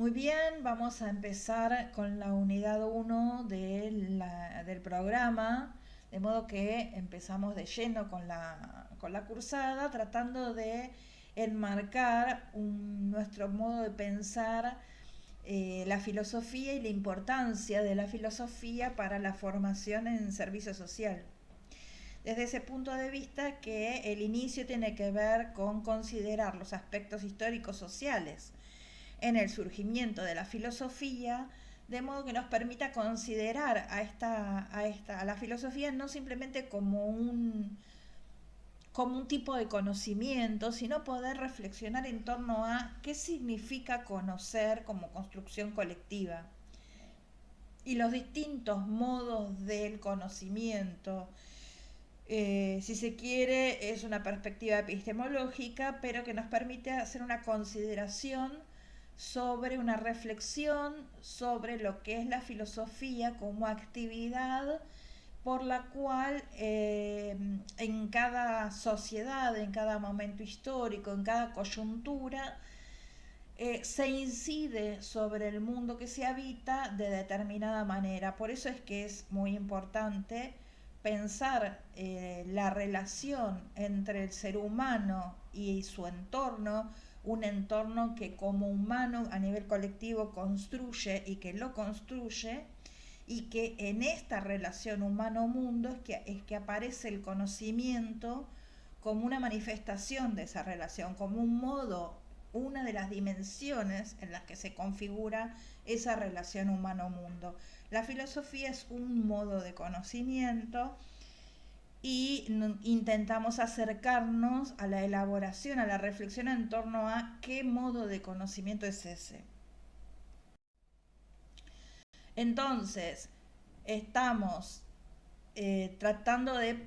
Muy bien, vamos a empezar con la unidad uno del programa, de modo que empezamos de lleno con la cursada, tratando de enmarcar nuestro modo de pensar la filosofía y la importancia de la filosofía para la formación en servicio social. Desde ese punto de vista que el inicio tiene que ver con considerar los aspectos históricos sociales en el surgimiento de la filosofía, de modo que nos permita considerar a la filosofía no simplemente como un tipo de conocimiento, sino poder reflexionar en torno a qué significa conocer como construcción colectiva y los distintos modos del conocimiento. Si se quiere, es una perspectiva epistemológica, pero que nos permite hacer una consideración sobre una reflexión sobre lo que es la filosofía como actividad por la cual en cada sociedad, en cada momento histórico, en cada coyuntura, se incide sobre el mundo que se habita de determinada manera. Por eso es que es muy importante pensar la relación entre el ser humano y su entorno, un entorno que como humano a nivel colectivo construye y que lo construye, y que en esta relación humano-mundo es que aparece el conocimiento como una manifestación de esa relación, como un modo, una de las dimensiones en las que se configura esa relación humano-mundo. La filosofía es un modo de conocimiento y intentamos acercarnos a la elaboración, a la reflexión en torno a qué modo de conocimiento es ese. Entonces, estamos tratando de,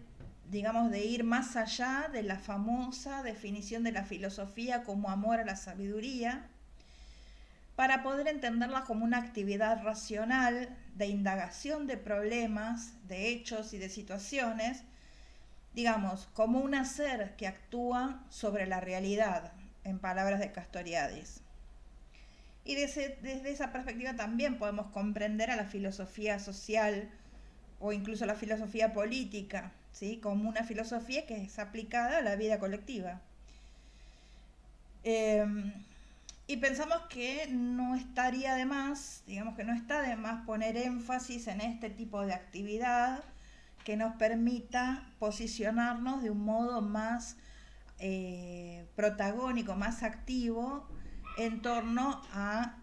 digamos, de ir más allá de la famosa definición de la filosofía como amor a la sabiduría, para poder entenderla como una actividad racional de indagación de problemas, de hechos y de situaciones, digamos, como un hacer que actúa sobre la realidad, en palabras de Castoriadis. Y desde esa perspectiva también podemos comprender a la filosofía social o incluso la filosofía política, ¿sí? Como una filosofía que es aplicada a la vida colectiva. Eh, y pensamos que no estaría de más, digamos que no está de más poner énfasis en este tipo de actividad que nos permita posicionarnos de un modo más protagónico, más activo en torno a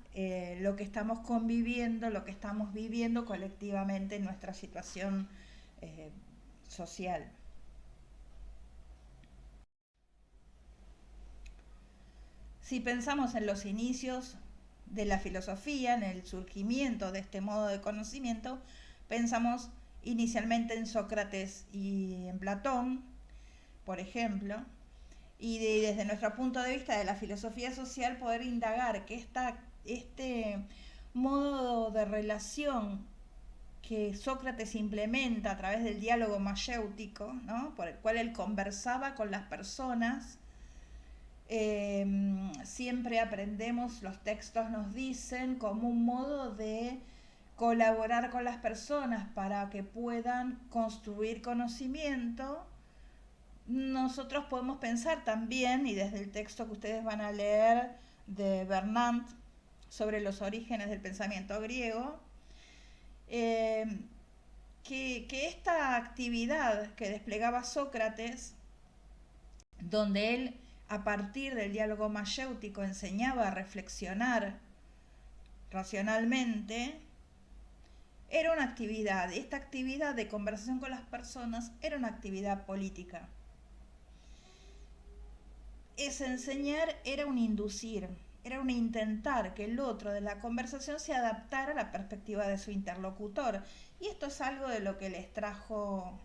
lo que estamos conviviendo, lo que estamos viviendo colectivamente en nuestra situación eh, social. Si pensamos en los inicios de la filosofía, en el surgimiento de este modo de conocimiento, pensamos inicialmente en Sócrates y en Platón, por ejemplo, y desde nuestro punto de vista de la filosofía social poder indagar que este modo de relación que Sócrates implementa a través del diálogo mayéutico, ¿no? Por el cual él conversaba con las personas, siempre aprendemos, los textos nos dicen, como un modo de colaborar con las personas para que puedan construir conocimiento. Nosotros podemos pensar también, y desde el texto que ustedes van a leer de Bernard sobre los orígenes del pensamiento griego, eh, que esta actividad que desplegaba Sócrates, donde él a partir del diálogo mayéutico enseñaba a reflexionar racionalmente, era una actividad, esta actividad de conversación con las personas era una actividad política. Ese enseñar era un inducir, era un intentar que el otro de la conversación se adaptara a la perspectiva de su interlocutor. Y esto es algo de lo que les trajo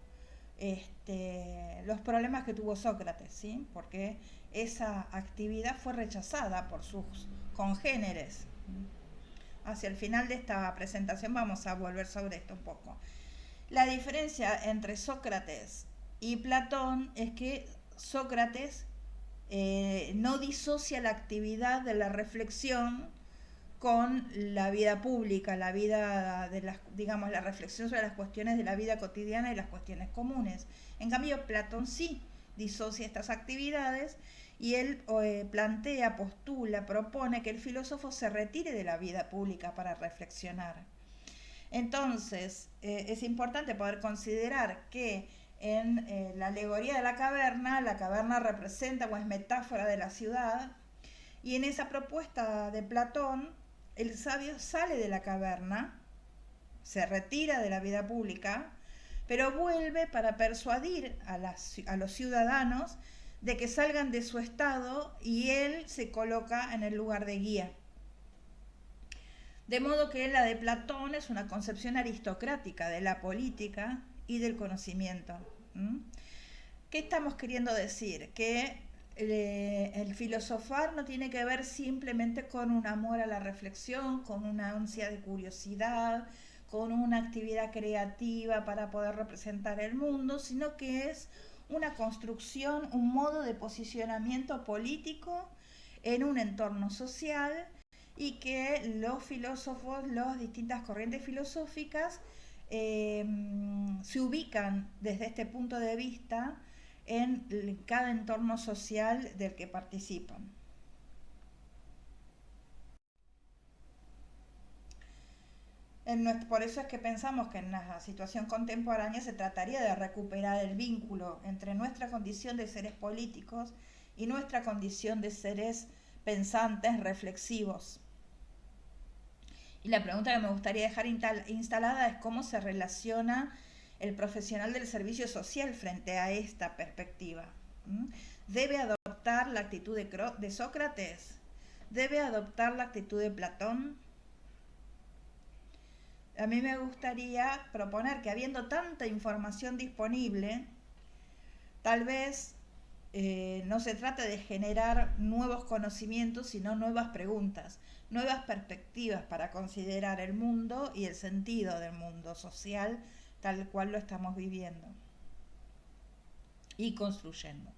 los problemas que tuvo Sócrates, ¿sí? Porque esa actividad fue rechazada por sus congéneres. Hacia el final de esta presentación vamos a volver sobre esto un poco. La diferencia entre Sócrates y Platón es que Sócrates no disocia la actividad de la reflexión con la vida pública, la vida de las, digamos, la reflexión sobre las cuestiones de la vida cotidiana y las cuestiones comunes. En cambio, Platón sí disocia estas actividades y él plantea, postula, propone que el filósofo se retire de la vida pública para reflexionar. Entonces, es importante poder considerar que en la alegoría de la caverna representa o es metáfora de la ciudad, y en esa propuesta de Platón, el sabio sale de la caverna, se retira de la vida pública, pero vuelve para persuadir a los ciudadanos de que salgan de su estado y él se coloca en el lugar de guía. De modo que la de Platón es una concepción aristocrática de la política y del conocimiento. ¿Qué estamos queriendo decir? Que el filosofar no tiene que ver simplemente con un amor a la reflexión, con una ansia de curiosidad, con una actividad creativa para poder representar el mundo, sino que es una construcción, un modo de posicionamiento político en un entorno social, y que los filósofos, las distintas corrientes filosóficas, se ubican desde este punto de vista en cada entorno social del que participan. Por eso es que pensamos que en la situación contemporánea se trataría de recuperar el vínculo entre nuestra condición de seres políticos y nuestra condición de seres pensantes, reflexivos. Y la pregunta que me gustaría dejar instalada es cómo se relaciona el profesional del servicio social frente a esta perspectiva. ¿Debe adoptar la actitud de Sócrates? ¿Debe adoptar la actitud de Platón? A mí me gustaría proponer que, habiendo tanta información disponible, tal vez no se trata de generar nuevos conocimientos, sino nuevas preguntas, nuevas perspectivas para considerar el mundo y el sentido del mundo social tal cual lo estamos viviendo y construyendo.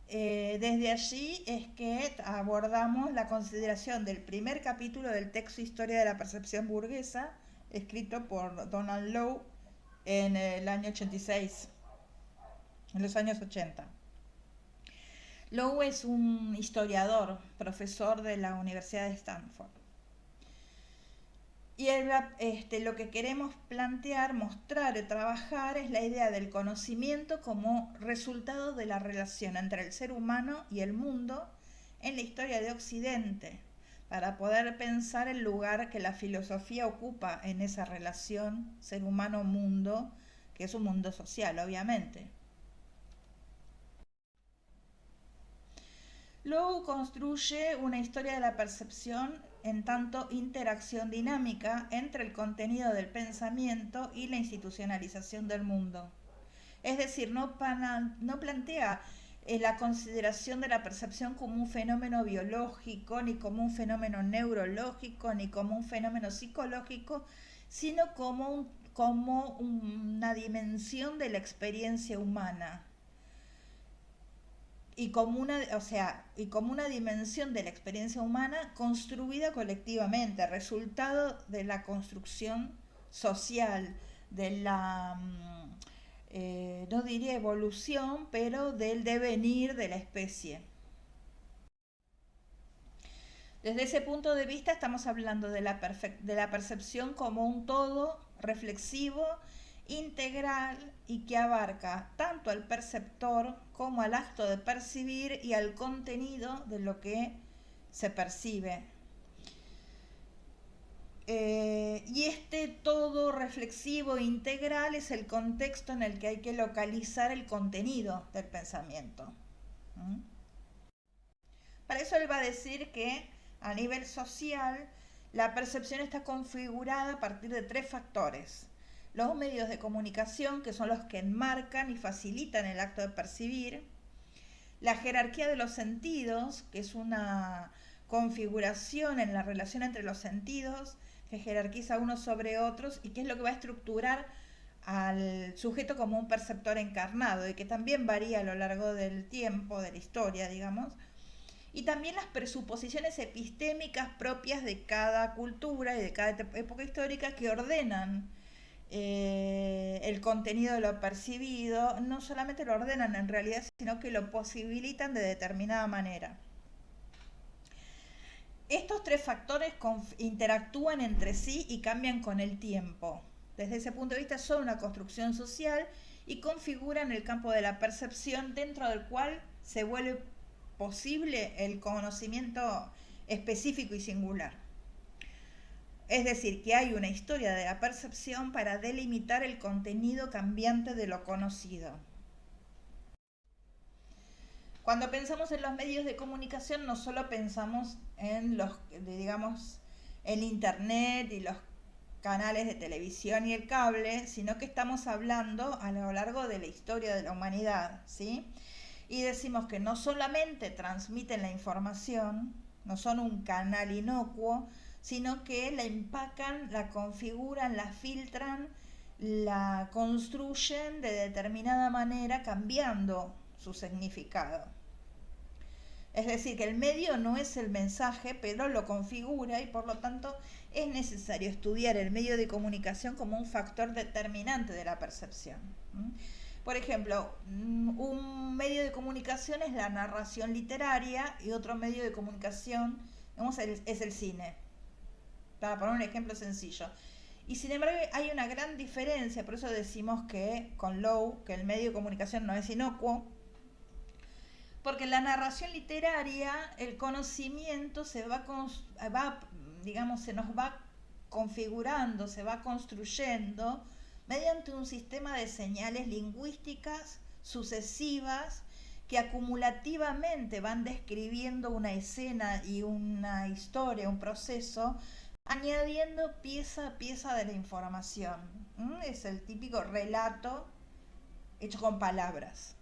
Desde allí es que abordamos la consideración del primer capítulo del texto Historia de la Percepción Burguesa, escrito por Donald Lowe en el año 86, en los años 80. Lowe es un historiador, profesor de la Universidad de Stanford. Y lo que queremos plantear, mostrar y trabajar es la idea del conocimiento como resultado de la relación entre el ser humano y el mundo en la historia de Occidente, para poder pensar el lugar que la filosofía ocupa en esa relación ser humano-mundo, que es un mundo social, obviamente. Lowe construye una historia de la percepción en tanto interacción dinámica entre el contenido del pensamiento y la institucionalización del mundo. Es decir, no plantea la consideración de la percepción como un fenómeno biológico, ni como un fenómeno neurológico, ni como un fenómeno psicológico, sino como una dimensión de la experiencia humana. Y como una dimensión de la experiencia humana construida colectivamente, resultado de la construcción social, de la, no diría evolución, pero del devenir de la especie. Desde ese punto de vista estamos hablando de la percepción como un todo reflexivo, integral, y que abarca tanto al perceptor como al acto de percibir y al contenido de lo que se percibe. Y este todo reflexivo e integral es el contexto en el que hay que localizar el contenido del pensamiento. Para eso él va a decir que a nivel social la percepción está configurada a partir de 3 factores: los medios de comunicación, que son los que enmarcan y facilitan el acto de percibir; la jerarquía de los sentidos, que es una configuración en la relación entre los sentidos que jerarquiza unos sobre otros y que es lo que va a estructurar al sujeto como un perceptor encarnado, y que también varía a lo largo del tiempo, de la historia, digamos. y también las presuposiciones epistémicas propias de cada cultura y de cada época histórica que ordenan el contenido de lo percibido, no solamente lo ordenan en realidad, sino que lo posibilitan de determinada manera. Estos tres factores interactúan entre sí y cambian con el tiempo. Desde ese punto de vista son una construcción social y configuran el campo de la percepción dentro del cual se vuelve posible el conocimiento específico y singular. Es decir, que hay una historia de la percepción para delimitar el contenido cambiante de lo conocido. Cuando pensamos en los medios de comunicación, no solo pensamos en el internet y los canales de televisión y el cable, sino que estamos hablando a lo largo de la historia de la humanidad, ¿sí? Y decimos que no solamente transmiten la información, no son un canal inocuo, sino que la empacan, la configuran, la filtran, la construyen de determinada manera, cambiando su significado. Es decir, que el medio no es el mensaje, pero lo configura y por lo tanto es necesario estudiar el medio de comunicación como un factor determinante de la percepción. Por ejemplo, un medio de comunicación es la narración literaria y otro medio de comunicación es el cine. Para poner un ejemplo sencillo. Y sin embargo hay una gran diferencia, por eso decimos que con Lowe, que el medio de comunicación no es inocuo, porque en la narración literaria el conocimiento se nos va configurando, se va construyendo mediante un sistema de señales lingüísticas sucesivas que acumulativamente van describiendo una escena y una historia, un proceso, añadiendo pieza a pieza de la información. Es el típico relato hecho con palabras.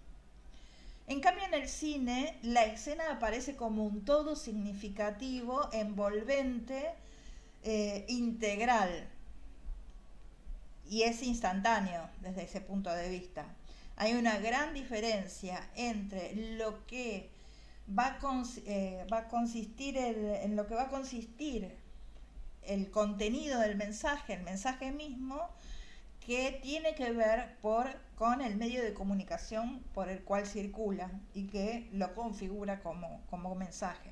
En cambio, en el cine, la escena aparece como un todo significativo, envolvente, integral, y es instantáneo desde ese punto de vista. Hay una gran diferencia entre lo que va a consistir en lo que va a consistir el contenido del mensaje, el mensaje mismo, que tiene que ver con el medio de comunicación por el cual circula y que lo configura como mensaje.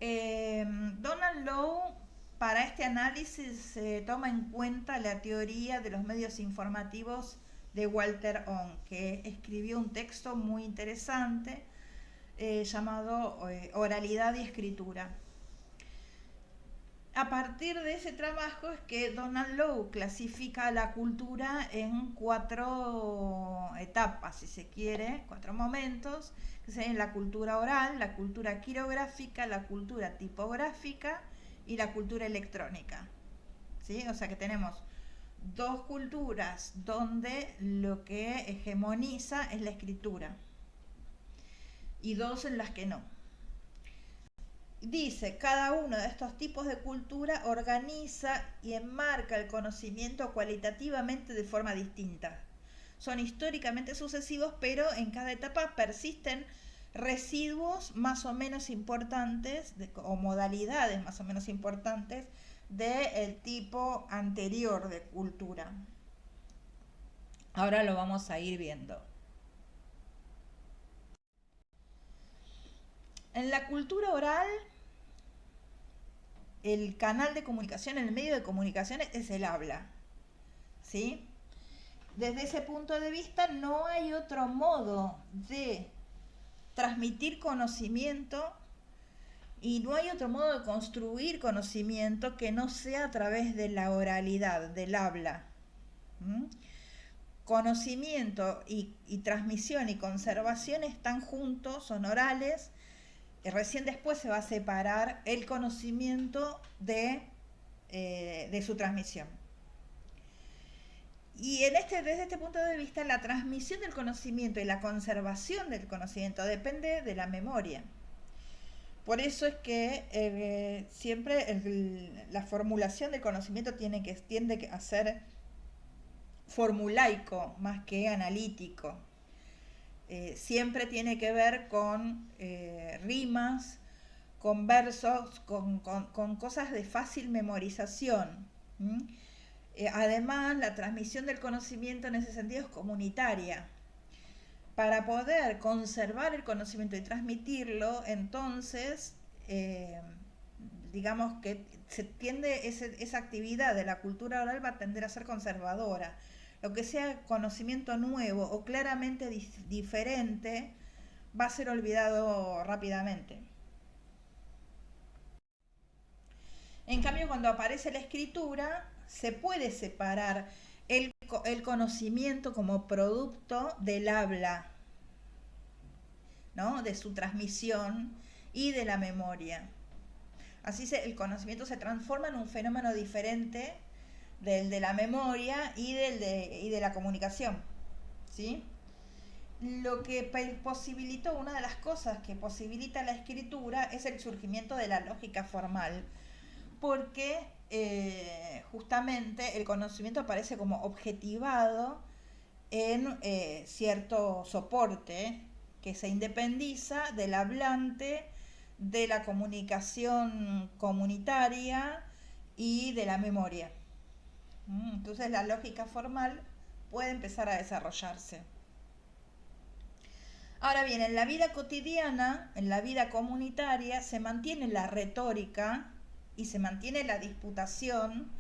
Donald Lowe, para este análisis, toma en cuenta la teoría de los medios informativos de Walter Ong, que escribió un texto muy interesante llamado Oralidad y Escritura. A partir de ese trabajo es que Donald Lowe clasifica la cultura en 4 etapas, si se quiere, 4 momentos, que serían la cultura oral, la cultura quirográfica, la cultura tipográfica y la cultura electrónica. ¿Sí? O sea que tenemos 2 culturas donde lo que hegemoniza es la escritura y 2 en las que no. Dice, cada uno de estos tipos de cultura organiza y enmarca el conocimiento cualitativamente de forma distinta. Son históricamente sucesivos, pero en cada etapa persisten residuos más o menos importantes o modalidades más o menos importantes del tipo anterior de cultura. Ahora lo vamos a ir viendo. En la cultura oral, el canal de comunicación, el medio de comunicación es el habla, ¿sí? Desde ese punto de vista no hay otro modo de transmitir conocimiento y no hay otro modo de construir conocimiento que no sea a través de la oralidad, del habla. Conocimiento y transmisión y conservación están juntos, son orales. Recién después se va a separar el conocimiento de su transmisión. Y desde este punto de vista, la transmisión del conocimiento y la conservación del conocimiento depende de la memoria. Por eso es que siempre la formulación del conocimiento tiende a ser formulaico más que analítico. siempre tiene que ver con rimas, con versos, con cosas de fácil memorización. Además, la transmisión del conocimiento en ese sentido es comunitaria. Para poder conservar el conocimiento y transmitirlo, entonces, digamos que se tiende esa actividad de la cultura oral va a tender a ser conservadora. Lo que sea conocimiento nuevo o claramente diferente va a ser olvidado rápidamente. En cambio, cuando aparece la escritura, se puede separar el conocimiento como producto del habla, ¿no? De su transmisión y de la memoria. Así el conocimiento se transforma en un fenómeno diferente del de la memoria y de la comunicación, ¿sí? Lo que posibilitó, una de las cosas que posibilita la escritura es el surgimiento de la lógica formal, porque justamente el conocimiento aparece como objetivado en cierto soporte que se independiza del hablante, de la comunicación comunitaria y de la memoria. Entonces la lógica formal puede empezar a desarrollarse. Ahora bien, en la vida cotidiana, en la vida comunitaria, se mantiene la retórica y se mantiene la disputación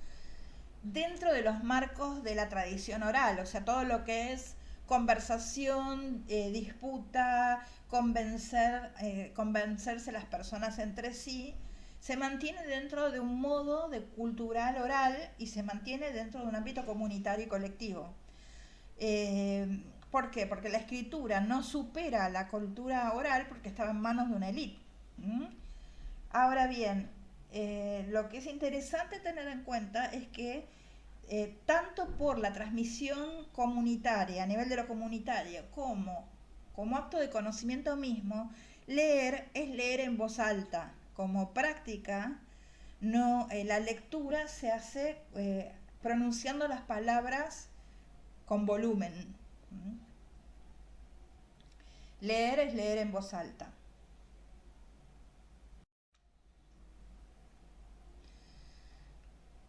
dentro de los marcos de la tradición oral, o sea, todo lo que es conversación, disputa, convencerse las personas entre sí, se mantiene dentro de un modo de cultural oral y se mantiene dentro de un ámbito comunitario y colectivo. ¿Por qué? Porque la escritura no supera la cultura oral porque estaba en manos de una élite. Ahora bien, lo que es interesante tener en cuenta es que tanto por la transmisión comunitaria, a nivel de lo comunitario, como acto de conocimiento mismo, leer es leer en voz alta. Como práctica, no, la lectura se hace pronunciando las palabras con volumen. Leer es leer en voz alta.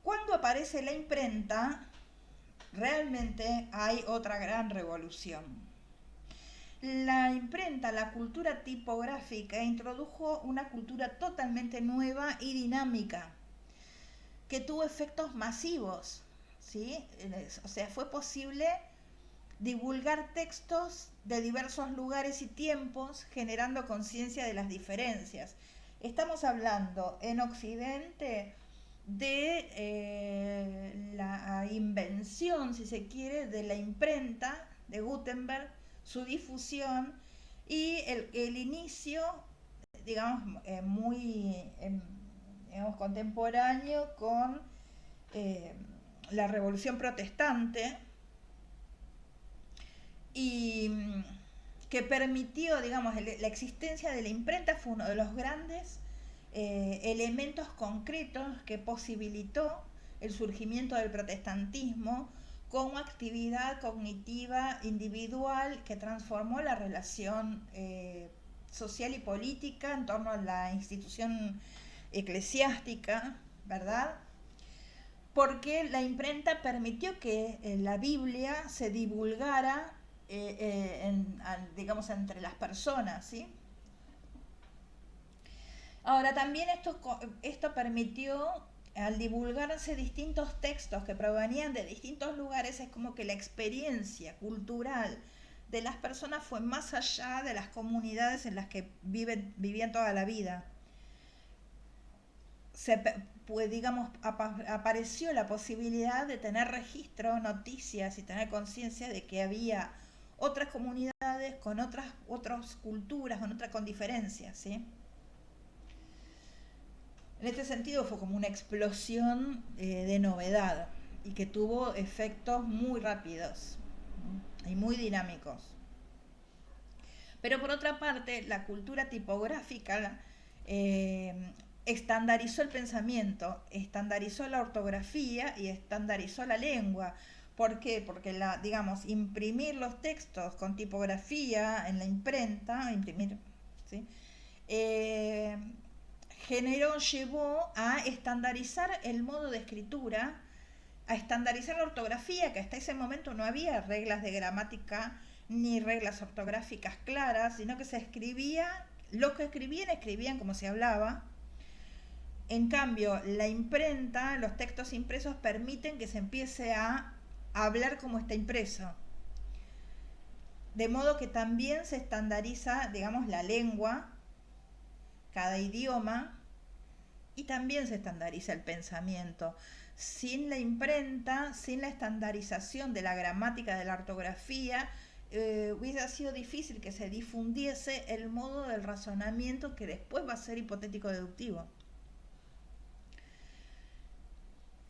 Cuando aparece la imprenta, realmente hay otra gran revolución. La imprenta, la cultura tipográfica, introdujo una cultura totalmente nueva y dinámica, que tuvo efectos masivos, ¿sí? O sea, fue posible divulgar textos de diversos lugares y tiempos, generando conciencia de las diferencias. Estamos hablando en Occidente de la invención, si se quiere, de la imprenta de Gutenberg, su difusión y el inicio, digamos, muy digamos, contemporáneo con la Revolución Protestante, y que permitió, digamos, la existencia de la imprenta fue uno de los grandes elementos concretos que posibilitó el surgimiento del protestantismo como actividad cognitiva individual que transformó la relación social y política en torno a la institución eclesiástica, ¿verdad? Porque la imprenta permitió que la Biblia se divulgara digamos, entre las personas, ¿sí? Ahora, también esto permitió, al divulgarse distintos textos que provenían de distintos lugares, es como que la experiencia cultural de las personas fue más allá de las comunidades en las que vivían toda la vida. Pues, digamos, apareció la posibilidad de tener registro, noticias y tener conciencia de que había otras comunidades con otras culturas, con diferencias, ¿sí? En este sentido fue como una explosión de novedad y que tuvo efectos muy rápidos y muy dinámicos. Pero por otra parte, la cultura tipográfica estandarizó el pensamiento, estandarizó la ortografía y estandarizó la lengua, ¿Por qué? Porque digamos, imprimir los textos con tipografía en la imprenta, imprimir, ¿sí? Eh, llevó a estandarizar el modo de escritura, a estandarizar la ortografía, que hasta ese momento no había reglas de gramática ni reglas ortográficas claras, sino que se escribía, los que escribían como se hablaba. En cambio, la imprenta, los textos impresos permiten que se empiece a hablar como está impreso. De modo que también se estandariza, digamos, la lengua, cada idioma, y también se estandariza el pensamiento. Sin la imprenta, sin la estandarización de la gramática, de la ortografía, hubiera sido difícil que se difundiese el modo del razonamiento que después va a ser hipotético-deductivo.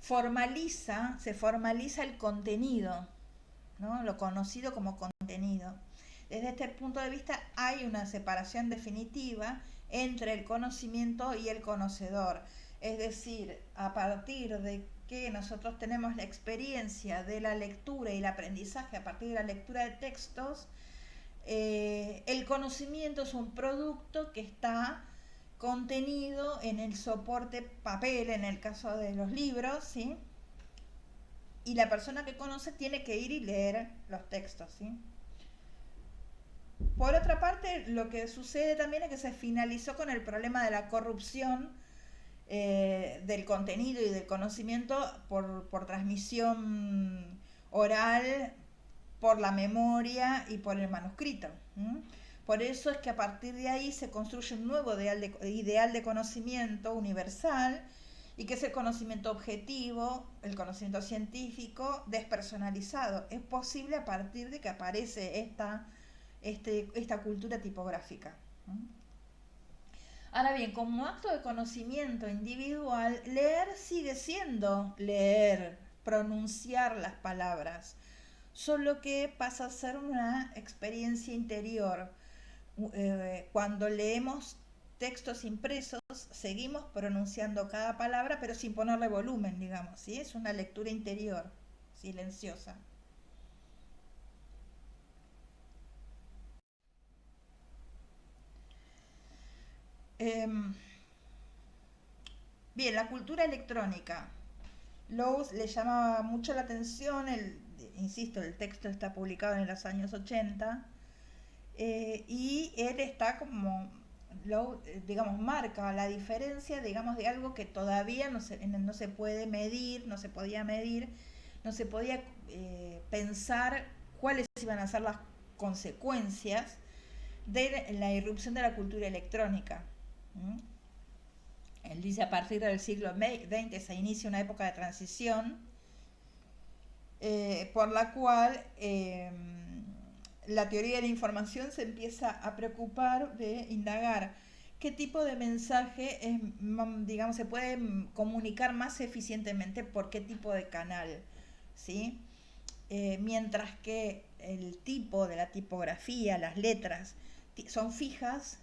Se formaliza el contenido, ¿no? Lo conocido como contenido. Desde este punto de vista hay una separación definitiva entre el conocimiento y el conocedor. Es decir, a partir de que nosotros tenemos la experiencia de la lectura y el aprendizaje a partir de la lectura de textos, el conocimiento es un producto que está contenido en el soporte papel, en el caso de los libros, ¿sí? Y la persona que conoce tiene que ir y leer los textos, ¿sí? Por otra parte, lo que sucede también es que se finalizó con el problema de la corrupción del contenido y del conocimiento por transmisión oral, por la memoria y por el manuscrito. Por eso es que a partir de ahí se construye un nuevo ideal de conocimiento universal, y que es el conocimiento objetivo, el conocimiento científico, despersonalizado. Es posible a partir de que aparece esta cultura tipográfica. Ahora bien, como acto de conocimiento individual, leer sigue siendo leer, pronunciar las palabras, solo que pasa a ser una experiencia interior. Cuando leemos textos impresos, seguimos pronunciando cada palabra, pero sin ponerle volumen, digamos, ¿sí? Es una lectura interior, silenciosa. Bien, la cultura electrónica. Lowe's le llamaba mucho la atención, insisto, el texto está publicado en los años 80, y él está como, digamos, marca la diferencia, digamos, de algo que todavía no se puede medir, no se podía medir, no se podía pensar cuáles iban a ser las consecuencias de la irrupción de la cultura electrónica. Él dice, a partir del siglo XX se inicia una época de transición, por la cual la teoría de la información se empieza a preocupar de indagar qué tipo de mensaje digamos, se puede comunicar más eficientemente por qué tipo de canal, ¿sí? Mientras que el tipo de la tipografía, las letras, son fijas,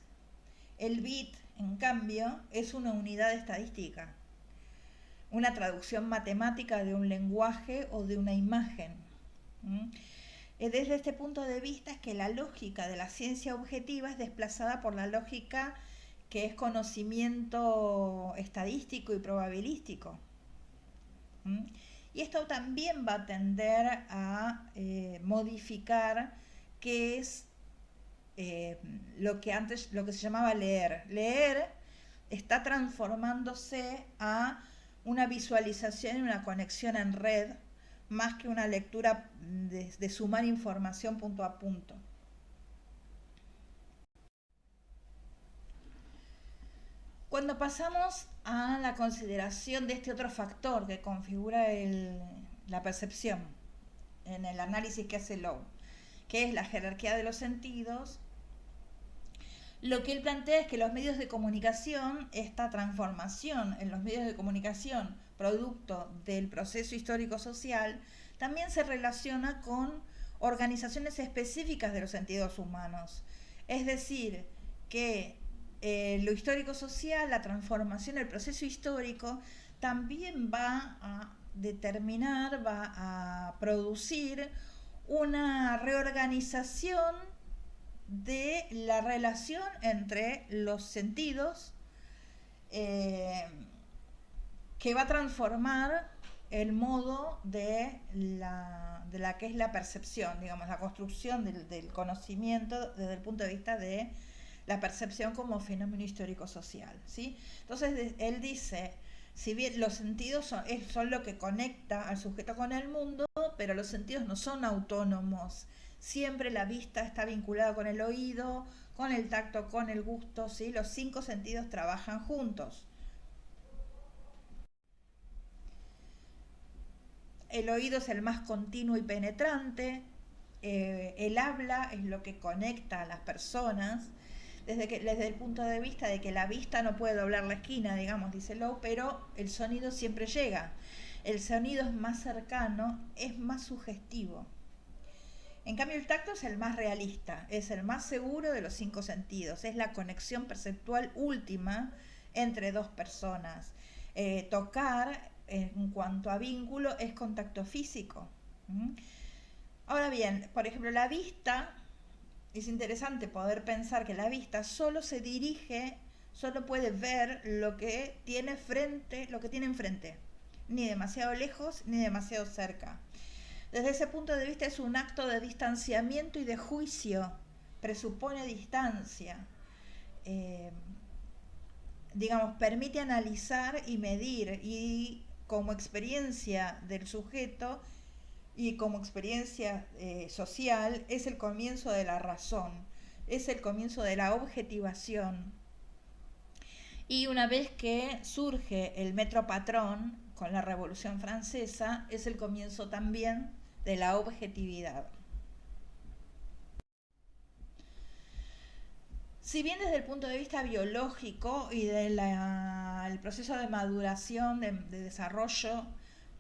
el bit, en cambio, es una unidad estadística, una traducción matemática de un lenguaje o de una imagen. Desde este punto de vista es que la lógica de la ciencia objetiva es desplazada por la lógica que es conocimiento estadístico y probabilístico. Y esto también va a tender a modificar qué es lo que se llamaba leer. Leer está transformándose a una visualización y una conexión en red, más que una lectura de sumar información punto a punto. Cuando pasamos a la consideración de este otro factor que configura la percepción en el análisis que hace Lowe, que es la jerarquía de los sentidos, lo que él plantea es que los medios de comunicación, esta transformación en los medios de comunicación producto del proceso histórico-social, también se relaciona con organizaciones específicas de los sentidos humanos. Es decir, que lo histórico-social, la transformación, el proceso histórico, también va a determinar, va a producir una reorganización de la relación entre los sentidos, que va a transformar el modo de la que es la percepción, digamos, la construcción del conocimiento desde el punto de vista de la percepción como fenómeno histórico-social, ¿sí? Entonces él dice, si bien los sentidos son lo que conecta al sujeto con el mundo, pero los sentidos no son autónomos. Siempre la vista está vinculada con el oído, con el tacto, con el gusto, ¿sí? Los 5 sentidos trabajan juntos. El oído es el más continuo y penetrante. El habla es lo que conecta a las personas. Desde el punto de vista de que la vista no puede doblar la esquina, digamos, dice Lowe, pero el sonido siempre llega. El sonido es más cercano, es más sugestivo. En cambio, el tacto es el más realista, es el más seguro de los 5 sentidos, es la conexión perceptual última entre dos personas. Tocar, en cuanto a vínculo, es contacto físico. Ahora bien, por ejemplo, la vista, es interesante poder pensar que la vista solo se dirige, solo puede ver lo que tiene enfrente, ni demasiado lejos ni demasiado cerca. Desde ese punto de vista es un acto de distanciamiento y de juicio, presupone distancia. Digamos, permite analizar y medir, y como experiencia del sujeto y como experiencia social es el comienzo de la razón, es el comienzo de la objetivación. Y una vez que surge el metro patrón con la Revolución Francesa, es el comienzo también de la objetividad. Si bien desde el punto de vista biológico y del proceso de maduración, de desarrollo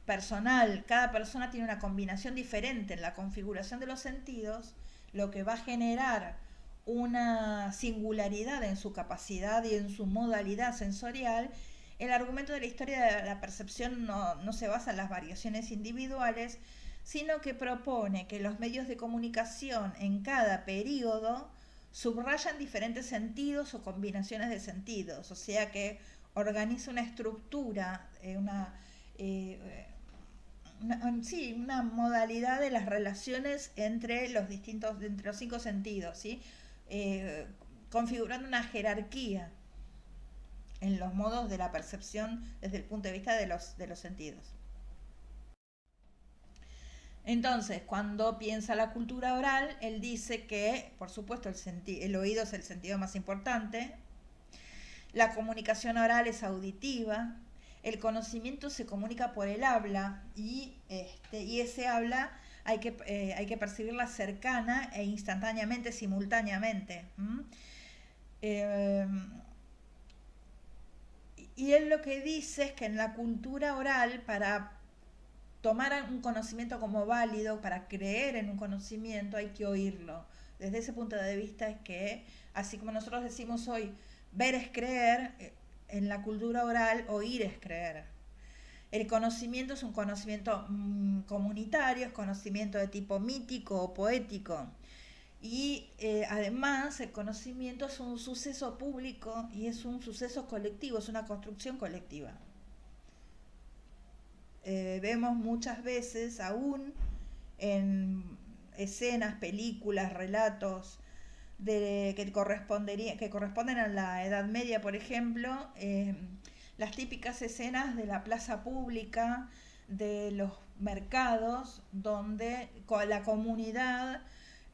personal, cada persona tiene una combinación diferente en la configuración de los sentidos, lo que va a generar una singularidad en su capacidad y en su modalidad sensorial, el argumento de la historia de la percepción no se basa en las variaciones individuales, sino que propone que los medios de comunicación en cada periodo subrayan diferentes sentidos o combinaciones de sentidos, o sea que organiza una estructura, una modalidad de las relaciones entre los 5 sentidos, ¿sí? Configurando una jerarquía en los modos de la percepción desde el punto de vista de los sentidos. Entonces, cuando piensa la cultura oral, él dice que, por supuesto, el oído es el sentido más importante, la comunicación oral es auditiva, el conocimiento se comunica por el habla y ese habla hay que percibirla cercana e instantáneamente, simultáneamente. Y él lo que dice es que en la cultura oral, para tomar un conocimiento como válido, para creer en un conocimiento, hay que oírlo. Desde ese punto de vista es que, así como nosotros decimos hoy, ver es creer, en la cultura oral, oír es creer. El conocimiento es un conocimiento comunitario, es conocimiento de tipo mítico o poético. Y además el conocimiento es un suceso público y es un suceso colectivo, es una construcción colectiva. Vemos muchas veces aún en escenas, películas, relatos que corresponden a la Edad Media, por ejemplo, las típicas escenas de la plaza pública, de los mercados, donde la comunidad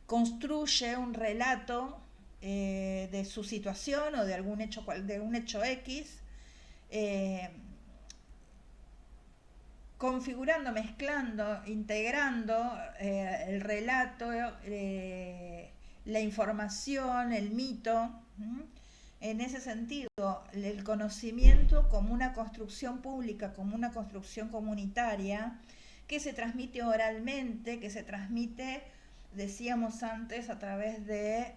construye un relato de su situación o de un hecho X, configurando, mezclando, integrando el relato, la información, el mito. En ese sentido, el conocimiento como una construcción pública, como una construcción comunitaria, que se transmite oralmente, que se transmite, decíamos antes, a través de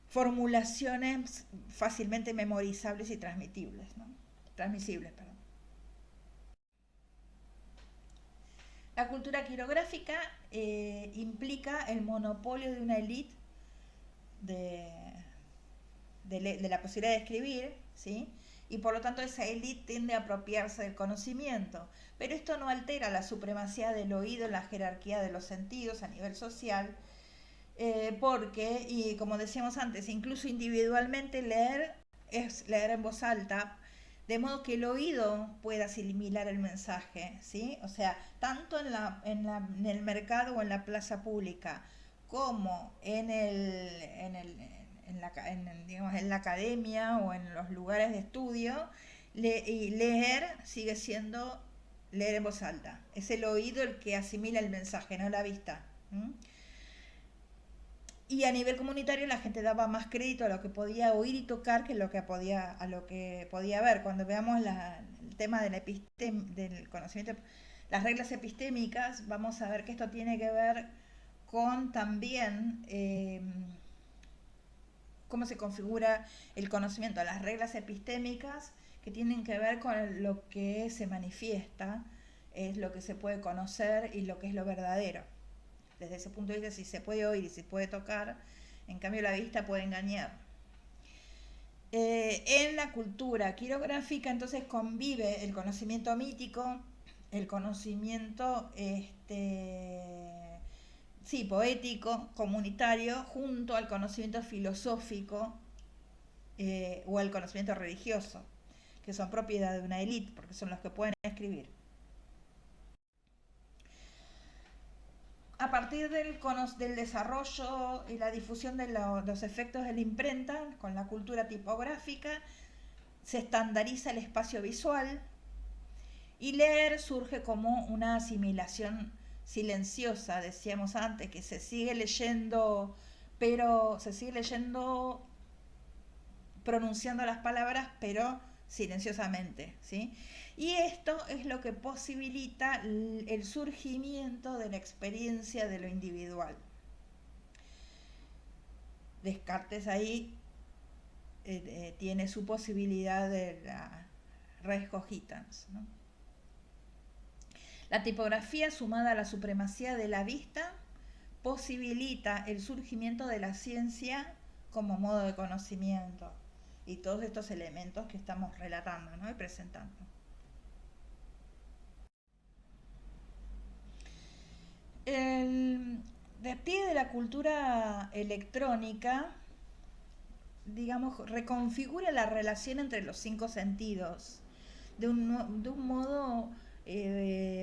formulaciones fácilmente memorizables y transmisibles, ¿no? Transmisibles, perdón. La cultura quirográfica implica el monopolio de una élite de, de la posibilidad de escribir, ¿sí? Y por lo tanto esa élite tiende a apropiarse del conocimiento. Pero esto no altera la supremacía del oído en la jerarquía de los sentidos a nivel social, porque, y como decíamos antes, incluso individualmente leer es leer en voz alta, de modo que el oído pueda asimilar el mensaje, ¿sí? O sea, tanto en el mercado o en la plaza pública, como digamos, en la academia o en los lugares de estudio, y leer sigue siendo leer en voz alta. Es el oído el que asimila el mensaje, no la vista. ¿Mm? Y a nivel comunitario la gente daba más crédito a lo que podía oír y tocar que a lo que podía ver. Cuando veamos el tema del conocimiento, las reglas epistémicas, vamos a ver que esto tiene que ver con también cómo se configura el conocimiento, las reglas epistémicas que tienen que ver con lo que se manifiesta, es lo que se puede conocer y lo que es lo verdadero. Desde ese punto de vista, si se puede oír y se puede tocar, en cambio la vista puede engañar. En la cultura quirográfica entonces convive el conocimiento mítico, el conocimiento sí, poético, comunitario, junto al conocimiento filosófico o al conocimiento religioso, que son propiedad de una élite, porque son los que pueden escribir. A partir del desarrollo y la difusión de los efectos de la imprenta, con la cultura tipográfica, se estandariza el espacio visual y leer surge como una asimilación silenciosa, decíamos antes, que se sigue leyendo, pero se sigue leyendo pronunciando las palabras, pero silenciosamente, ¿sí? Y esto es lo que posibilita el surgimiento de la experiencia de lo individual. Descartes ahí tiene su posibilidad de la res cogitans, ¿no? La tipografía, sumada a la supremacía de la vista, posibilita el surgimiento de la ciencia como modo de conocimiento y todos estos elementos que estamos relatando, ¿no? Y presentando. El despliegue de la cultura electrónica, digamos, reconfigura la relación entre los 5 sentidos de un modo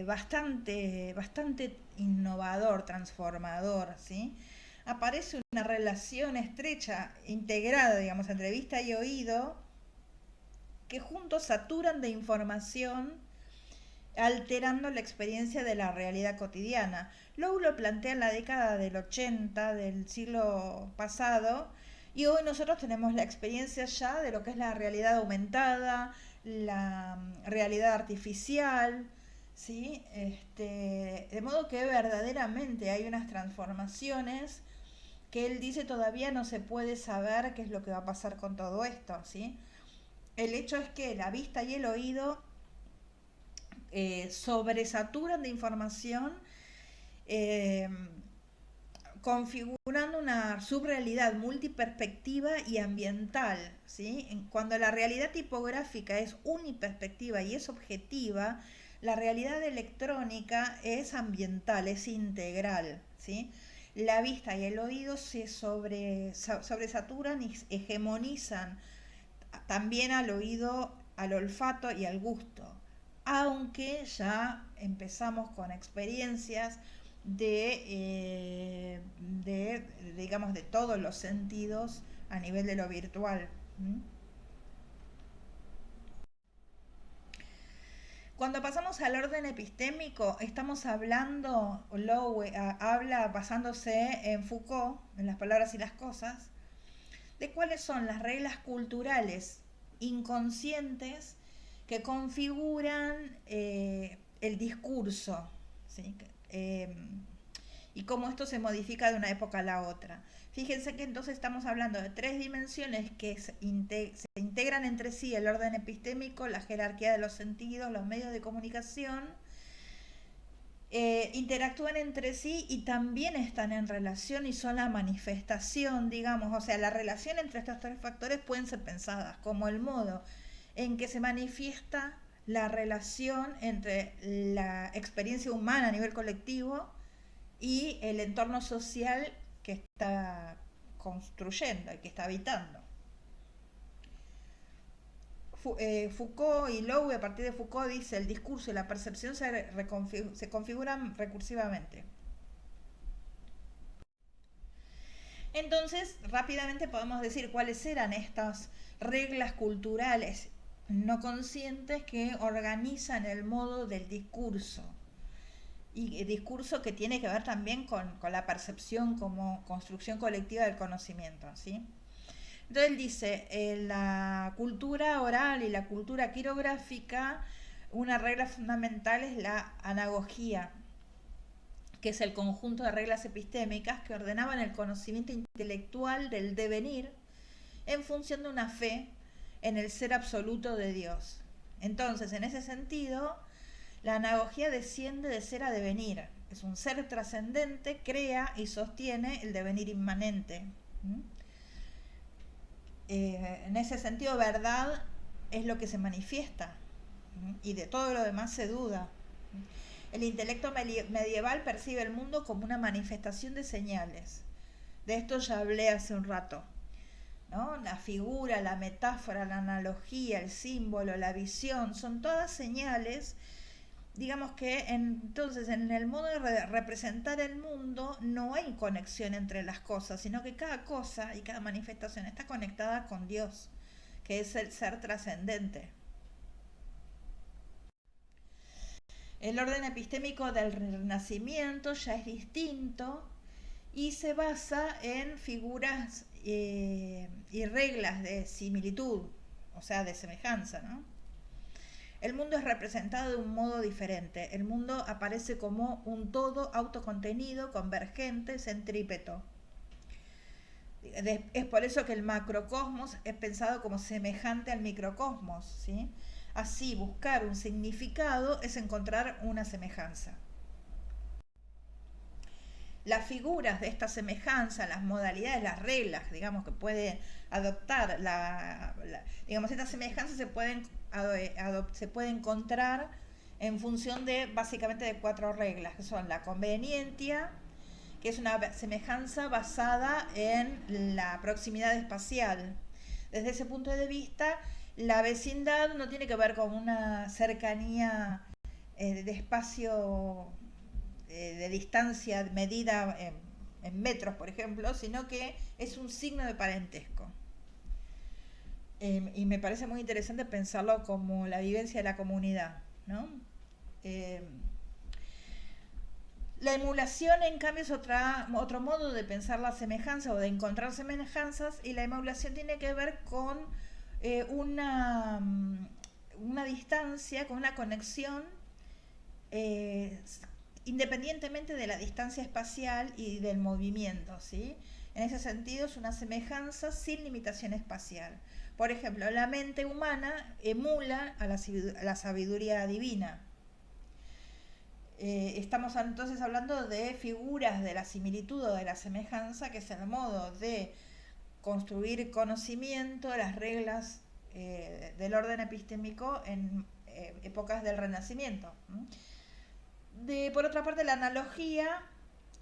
bastante innovador, transformador, ¿sí? Aparece una relación estrecha, integrada, digamos, entre vista y oído, que juntos saturan de información, alterando la experiencia de la realidad cotidiana. Lowe lo plantea en la década del 80 del siglo pasado, y hoy nosotros tenemos la experiencia ya de lo que es la realidad aumentada, la realidad artificial, ¿sí? De modo que verdaderamente hay unas transformaciones que él dice todavía no se puede saber qué es lo que va a pasar con todo esto, ¿sí? El hecho es que la vista y el oído sobresaturan de información, eh, configurando una subrealidad multiperspectiva y ambiental, ¿sí? Cuando la realidad tipográfica es uniperspectiva y es objetiva, la realidad electrónica es ambiental, es integral, ¿sí? La vista y el oído se sobresaturan y hegemonizan también al oído, al olfato y al gusto, aunque ya empezamos con experiencias digamos, de todos los sentidos a nivel de lo virtual. Cuando pasamos al orden epistémico, estamos hablando, Lowe habla basándose en Foucault, en las palabras y las cosas, de cuáles son las reglas culturales inconscientes que configuran el discurso, ¿sí? Y cómo esto se modifica de una época a la otra. Fíjense que entonces estamos hablando de 3 dimensiones que se integran entre sí: el orden epistémico, la jerarquía de los sentidos, los medios de comunicación interactúan entre sí y también están en relación y son la manifestación, digamos, o sea, la relación entre estos tres factores pueden ser pensadas como el modo en que se manifiesta la relación entre la experiencia humana a nivel colectivo y el entorno social que está construyendo y que está habitando. Foucault y Lowe, a partir de Foucault, dice el discurso y la percepción se configuran recursivamente. Entonces, rápidamente podemos decir cuáles eran estas reglas culturales no conscientes que organizan el modo del discurso. Y discurso que tiene que ver también con la percepción como construcción colectiva del conocimiento, ¿sí? Entonces él dice, la cultura oral y la cultura quirográfica, una regla fundamental es la anagogía, que es el conjunto de reglas epistémicas que ordenaban el conocimiento intelectual del devenir en función de una fe en el ser absoluto de Dios. Entonces, en ese sentido, la anagogía desciende de ser a devenir. Es un ser trascendente, crea y sostiene el devenir inmanente. En ese sentido, verdad es lo que se manifiesta y de todo lo demás se duda. El intelecto medieval percibe el mundo como una manifestación de señales. De esto ya hablé hace un rato, ¿no? La figura, la metáfora, la analogía, el símbolo, la visión, son todas señales. Digamos que entonces en el modo de representar el mundo no hay conexión entre las cosas, sino que cada cosa y cada manifestación está conectada con Dios, que es el ser trascendente. El orden epistémico del Renacimiento ya es distinto y se basa en figuras y reglas de similitud, o sea, de semejanza, ¿no? El mundo es representado de un modo diferente. El mundo aparece como un todo autocontenido, convergente, centrípeto. Es por eso que el macrocosmos es pensado como semejante al microcosmos, ¿sí? Así, buscar un significado es encontrar una semejanza. Las figuras de esta semejanza, las modalidades, las reglas, digamos, que puede adoptar, digamos, estas semejanzas se pueden encontrar en función de, básicamente, de 4 reglas, que son la conveniencia, que es una semejanza basada en la proximidad espacial. Desde ese punto de vista, la vecindad no tiene que ver con una cercanía de espacio, de distancia medida en metros, por ejemplo, sino que es un signo de parentesco. Y me parece muy interesante pensarlo como la vivencia de la comunidad, ¿no? La emulación, en cambio, es otro modo de pensar la semejanza o de encontrar semejanzas, y la emulación tiene que ver con una distancia, con una conexión, independientemente de la distancia espacial y del movimiento, ¿sí? En ese sentido es una semejanza sin limitación espacial. Por ejemplo, la mente humana emula a la sabiduría divina. Estamos entonces hablando de figuras de la similitud o de la semejanza, que es el modo de construir conocimiento, las reglas del orden epistémico en épocas del Renacimiento. Por otra parte, la analogía,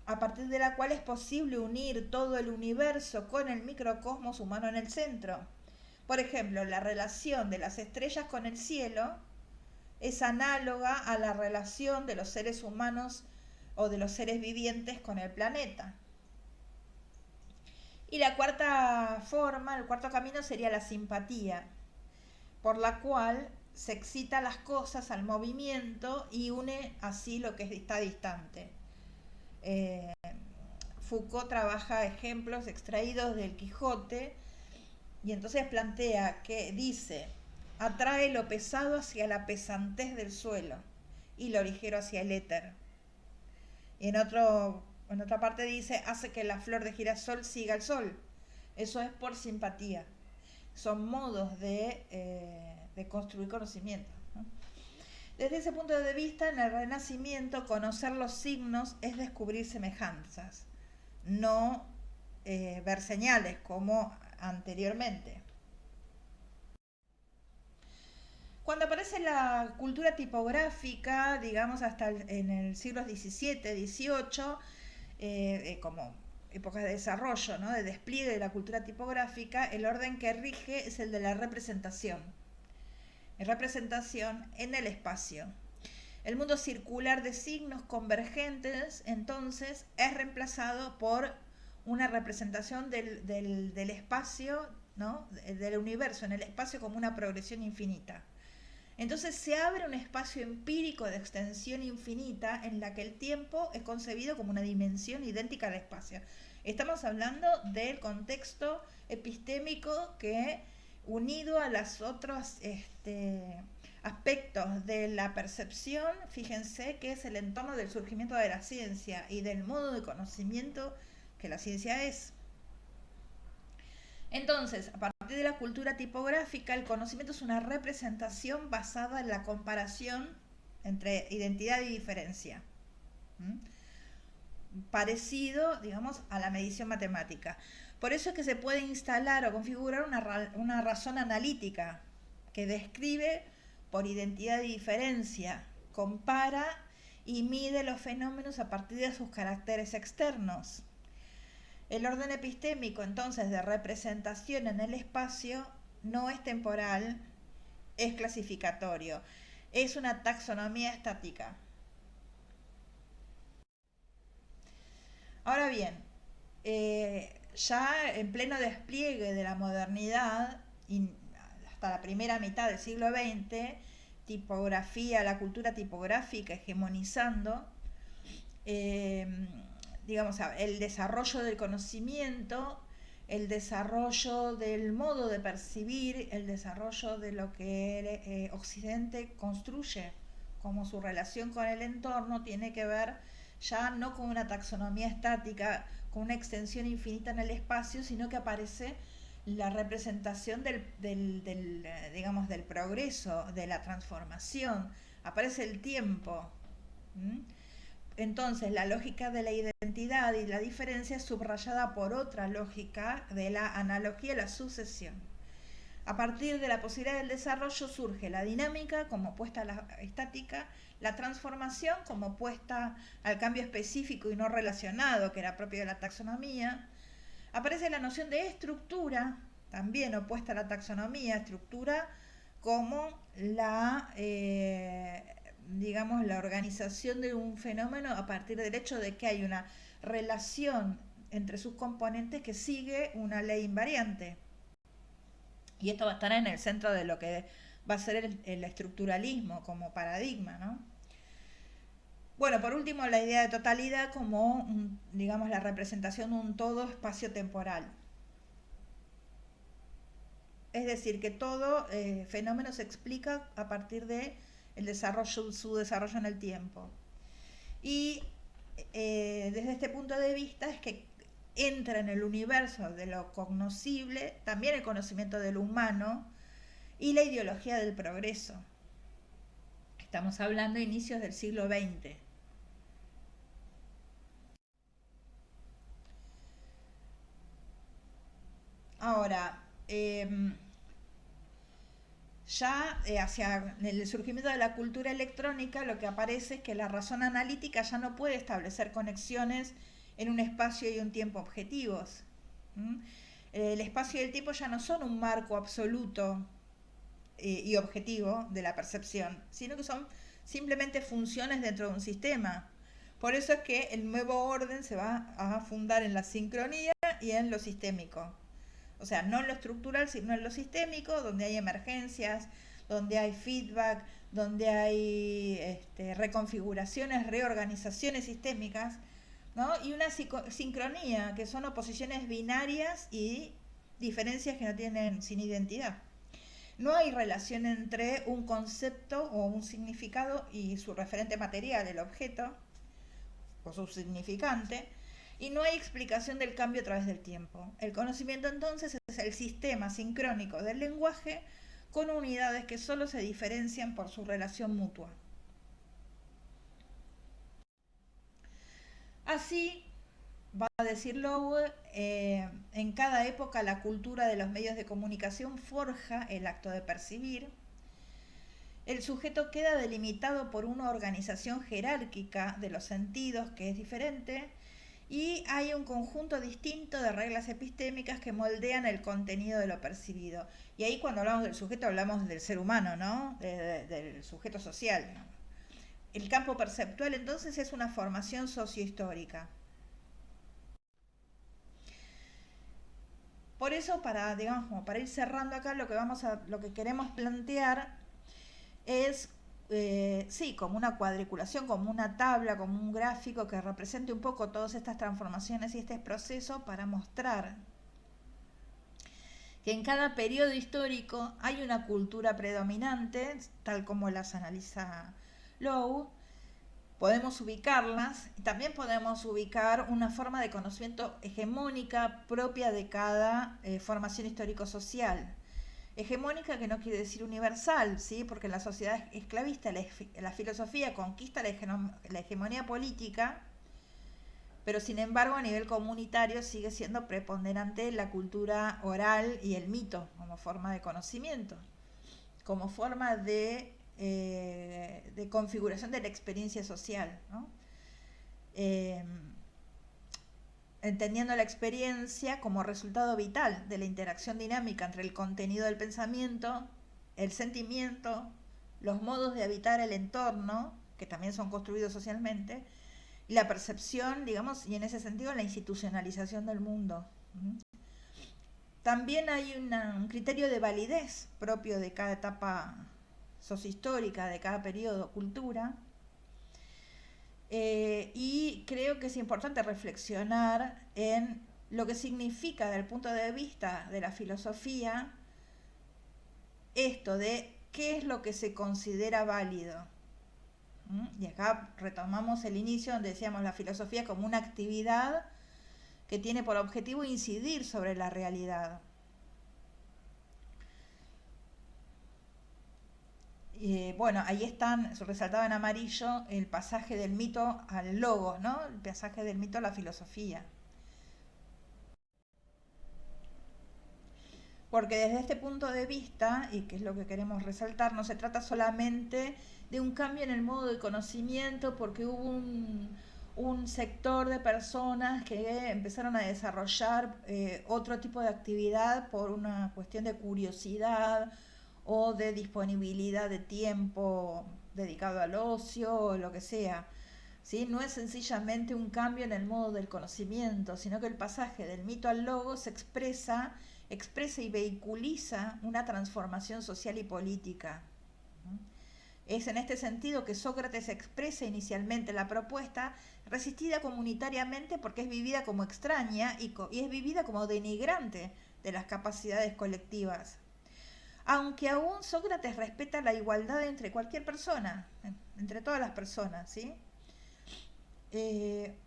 a partir de la cual es posible unir todo el universo con el microcosmos humano en el centro. Por ejemplo, la relación de las estrellas con el cielo es análoga a la relación de los seres humanos o de los seres vivientes con el planeta. Y la cuarta forma, el cuarto camino sería la simpatía, por la cual se excita las cosas al movimiento y une así lo que está distante. Foucault trabaja ejemplos extraídos del Quijote y entonces plantea que dice: atrae lo pesado hacia la pesantez del suelo y lo ligero hacia el éter. Y en otra parte dice: hace que la flor de girasol siga el sol. Eso es por simpatía. Son modos de construir conocimiento, ¿no? Desde ese punto de vista, en el Renacimiento, conocer los signos es descubrir semejanzas, no ver señales como anteriormente. Cuando aparece la cultura tipográfica, digamos hasta en el siglo XVII, XVIII, como épocas de desarrollo, ¿no? De despliegue de la cultura tipográfica, el orden que rige es el de la representación. Representación en el espacio. El mundo circular de signos convergentes, entonces, es reemplazado por una representación del espacio, ¿no? Del universo en el espacio como una progresión infinita. Entonces se abre un espacio empírico de extensión infinita en la que el tiempo es concebido como una dimensión idéntica al espacio. Estamos hablando del contexto epistémico que, unido a los otros aspectos de la percepción, fíjense que es el entorno del surgimiento de la ciencia y del modo de conocimiento que la ciencia es. Entonces, a partir de la cultura tipográfica, el conocimiento es una representación basada en la comparación entre identidad y diferencia. Parecido, digamos, a la medición matemática. Por eso es que se puede instalar o configurar una razón analítica que describe por identidad y diferencia, compara y mide los fenómenos a partir de sus caracteres externos. El orden epistémico, entonces, de representación en el espacio no es temporal, es clasificatorio. Es una taxonomía estática. Ahora bien, ya en pleno despliegue de la modernidad, y hasta la primera mitad del siglo XX, la cultura tipográfica hegemonizando, digamos, el desarrollo del conocimiento, el desarrollo del modo de percibir, el desarrollo de lo que Occidente construye como su relación con el entorno, tiene que ver ya no con una taxonomía estática, con una extensión infinita en el espacio, sino que aparece la representación digamos, del progreso, de la transformación, aparece el tiempo. Entonces, la lógica de la identidad y la diferencia es subrayada por otra lógica de la analogía y la sucesión. A partir de la posibilidad del desarrollo surge la dinámica como opuesta a la estática, la transformación como opuesta al cambio específico y no relacionado, que era propio de la taxonomía. Aparece la noción de estructura, también opuesta a la taxonomía, estructura como digamos, la organización de un fenómeno a partir del hecho de que hay una relación entre sus componentes que sigue una ley invariante. Y esto va a estar en el centro de lo que va a ser el estructuralismo como paradigma, ¿no? Bueno, por último, la idea de totalidad como, digamos, la representación de un todo espacio-temporal. Es decir, que todo fenómeno se explica a partir de su desarrollo en el tiempo. Y desde este punto de vista es que entra en el universo de lo cognoscible también el conocimiento de lo humano y la ideología del progreso. Estamos hablando de inicios del siglo XX. Ahora, ya hacia el surgimiento de la cultura electrónica, lo que aparece es que la razón analítica ya no puede establecer conexiones en un espacio y un tiempo objetivos. El espacio y el tiempo ya no son un marco absoluto y objetivo de la percepción, sino que son simplemente funciones dentro de un sistema. Por eso es que el nuevo orden se va a fundar en la sincronía y en lo sistémico. O sea, no en lo estructural, sino en lo sistémico, donde hay emergencias, donde hay feedback, donde hay reconfiguraciones, reorganizaciones sistémicas, ¿no? Y una sincronía, que son oposiciones binarias y diferencias que no tienen sin identidad. No hay relación entre un concepto o un significado y su referente material, el objeto, o su significante, y no hay explicación del cambio a través del tiempo. El conocimiento entonces es el sistema sincrónico del lenguaje con unidades que solo se diferencian por su relación mutua. Así, va a decir Lowe, en cada época la cultura de los medios de comunicación forja el acto de percibir. El sujeto queda delimitado por una organización jerárquica de los sentidos que es diferente y hay un conjunto distinto de reglas epistémicas que moldean el contenido de lo percibido. Y ahí cuando hablamos del sujeto hablamos del ser humano, ¿no? Del sujeto social. El campo perceptual entonces es una formación sociohistórica. Por eso, digamos, como para ir cerrando acá, lo que queremos plantear es, sí, como una cuadriculación, como una tabla, como un gráfico que represente un poco todas estas transformaciones y este proceso para mostrar que en cada periodo histórico hay una cultura predominante, tal como las analiza Lowe. Podemos ubicarlas y también podemos ubicar una forma de conocimiento hegemónica propia de cada formación histórico-social. Hegemónica que no quiere decir universal, ¿sí? Porque en la sociedad esclavista la filosofía conquista la hegemonía política, pero sin embargo a nivel comunitario sigue siendo preponderante la cultura oral y el mito como forma de conocimiento, como forma de configuración de la experiencia social, ¿no? Entendiendo la experiencia como resultado vital de la interacción dinámica entre el contenido del pensamiento, el sentimiento, los modos de habitar el entorno, que también son construidos socialmente, y la percepción, digamos, y en ese sentido la institucionalización del mundo. También hay un criterio de validez propio de cada etapa sociohistórica, de cada periodo, cultura, y creo que es importante reflexionar en lo que significa desde el punto de vista de la filosofía esto de qué es lo que se considera válido. Y acá retomamos el inicio donde decíamos la filosofía como una actividad que tiene por objetivo incidir sobre la realidad. Bueno, ahí están, resaltado en amarillo, el pasaje del mito al logos, ¿no? El pasaje del mito a la filosofía. Porque desde este punto de vista, y que es lo que queremos resaltar, no se trata solamente de un cambio en el modo de conocimiento, porque hubo un sector de personas que empezaron a desarrollar otro tipo de actividad por una cuestión de curiosidad o de disponibilidad de tiempo dedicado al ocio o lo que sea. ¿Sí? No es sencillamente un cambio en el modo del conocimiento, sino que el pasaje del mito al logos expresa y vehiculiza una transformación social y política. Es en este sentido que Sócrates expresa inicialmente la propuesta, resistida comunitariamente porque es vivida como extraña y es vivida como denigrante de las capacidades colectivas. Aunque aún Sócrates respeta la igualdad entre cualquier persona, entre todas las personas, ¿sí?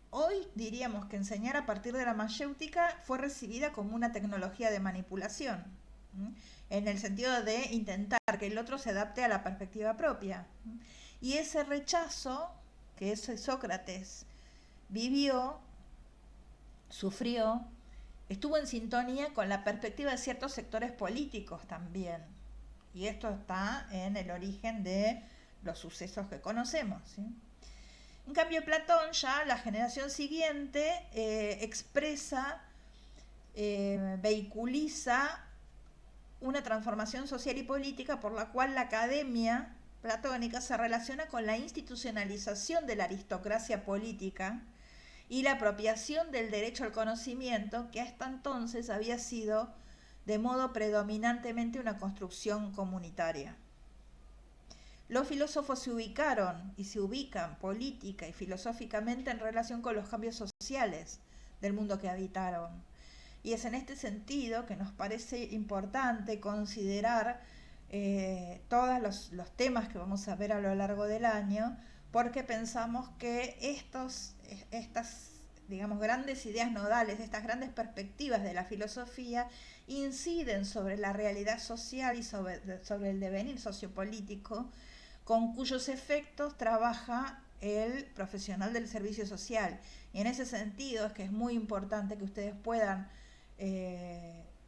Hoy diríamos que enseñar a partir de la mayéutica fue recibida como una tecnología de manipulación, en el sentido de intentar que el otro se adapte a la perspectiva propia. Y ese rechazo que ese Sócrates vivió, sufrió, estuvo en sintonía con la perspectiva de ciertos sectores políticos también. Y esto está en el origen de los sucesos que conocemos, ¿sí? En cambio, Platón, ya la generación siguiente, expresa, vehiculiza una transformación social y política por la cual la academia platónica se relaciona con la institucionalización de la aristocracia política y la apropiación del derecho al conocimiento, que hasta entonces había sido de modo predominantemente una construcción comunitaria. Los filósofos se ubicaron y se ubican política y filosóficamente en relación con los cambios sociales del mundo que habitaron. Y es en este sentido que nos parece importante considerar todos los temas que vamos a ver a lo largo del año, porque pensamos que estas, digamos, grandes ideas nodales, estas grandes perspectivas de la filosofía, inciden sobre la realidad social y sobre el devenir sociopolítico, con cuyos efectos trabaja el profesional del servicio social. Y en ese sentido es que es muy importante que ustedes puedan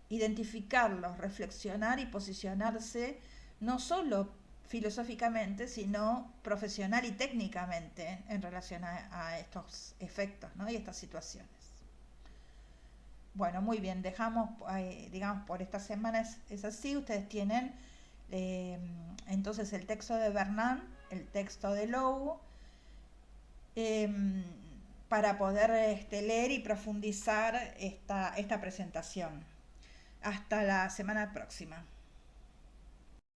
identificarlos, reflexionar y posicionarse no solo filosóficamente, sino profesional y técnicamente en relación a estos efectos, ¿no? Y estas situaciones. Bueno, muy bien, dejamos, digamos, por esta semana es así. Ustedes tienen entonces el texto de Bernard, el texto de Lowe, para poder leer y profundizar esta presentación. Hasta la semana próxima.